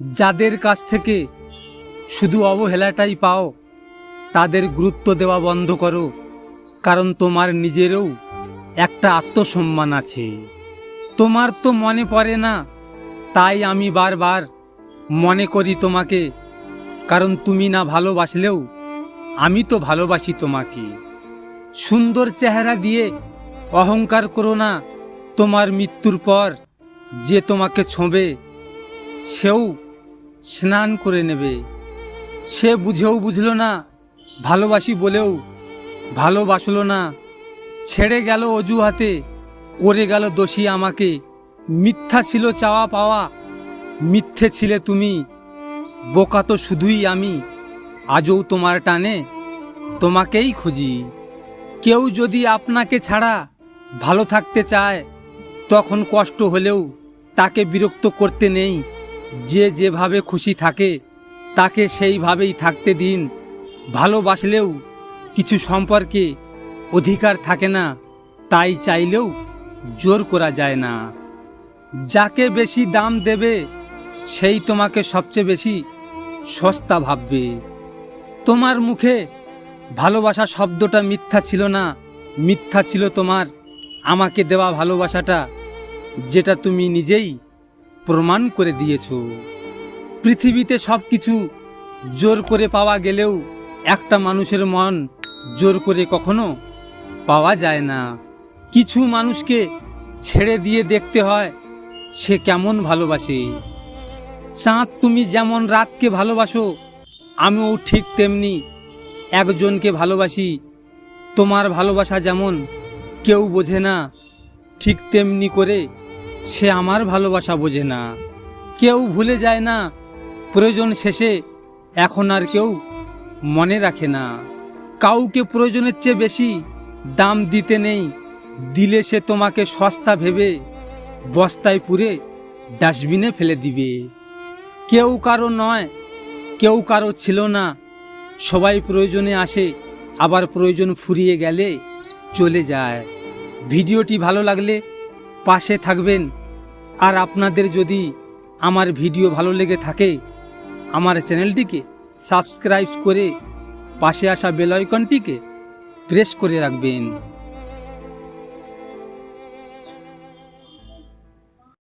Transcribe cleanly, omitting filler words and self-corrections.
যাদের কাছ থেকে শুধু অবহেলাটাই পাও তাদের গুরুত্ব দেওয়া বন্ধ করো, কারণ তোমার নিজেরও একটা আত্মসম্মান আছে। তোমার তো মনে পড়ে না, তাই আমি বারবার মনে করি তোমাকে, কারণ তুমি না ভালোবাসলেও আমি তো ভালোবাসি তোমাকে। সুন্দর চেহারা দিয়ে অহংকার করো না, তোমার মৃত্যুর পর যে তোমাকে ছোঁবে সেও স্নান করে নেবে। সে বুঝেও বুঝল না, ভালোবাসি বলেও ভালোবাসলো না, ছেড়ে গেল অজুহাতে, করে গেল দোষী আমাকে। মিথ্যা ছিল চাওয়া পাওয়া, মিথ্যে ছিলে তুমি, বোকা তো শুধুই আমি, আজও তোমার টানে তোমাকেই খুঁজি। কেউ যদি আপনাকে ছাড়া ভালো থাকতে চায়, তখন কষ্ট হলেও তাকে বিরক্ত করতে নেই। যে যেভাবে খুশি থাকে তাকে সেইভাবেই থাকতে দিন। ভালোবাসলেও কিছু সম্পর্কে অধিকার থাকে না, তাই চাইলেও জোর করা যায় না। যাকে বেশি দাম দেবে সেই তোমাকে সবচেয়ে বেশি সস্তা ভাববে। তোমার মুখে ভালোবাসা শব্দটা মিথ্যা ছিল না, মিথ্যা ছিল তোমার আমাকে দেওয়া ভালোবাসাটা, যেটা তুমি নিজেই প্রমাণ করে দিয়েছ। পৃথিবীতে সব কিছু জোর করে পাওয়া গেলেও একটা মানুষের মন জোর করে কখনো পাওয়া যায় না। কিছু মানুষকে ছেড়ে দিয়ে দেখতে হয় সে কেমন ভালোবাসে। চাঁদ তুমি যেমন রাতকে ভালোবাসো, আমিও ঠিক তেমনি একজনকে ভালোবাসি। তোমার ভালোবাসা যেমন কেউ বোঝে না, ঠিক তেমনি করে সে আমার ভালোবাসা বোঝে না। কেউ ভুলে যায় না, প্রয়োজন শেষে এখন আর কেউ মনে রাখে না। কাউকে প্রয়োজনের চেয়ে বেশি দাম দিতে নেই, দিলে সে তোমাকে সস্তা ভেবে বস্তায় পুরে ডাস্টবিনে ফেলে দিবে। কেউ কারো নয়, কেউ কারো ছিল না, সবাই প্রয়োজনে আসে, আবার প্রয়োজন ফুরিয়ে গেলে চলে যায়। ভিডিওটি ভালো লাগলে পাশে থাকবেন। আর আপনাদের যদি আমার ভিডিও ভালো লেগে থাকে, আমার চ্যানেলটিকে সাবস্ক্রাইব করে পাশে আসা বেল আইকনটিকে প্রেস করে রাখবেন।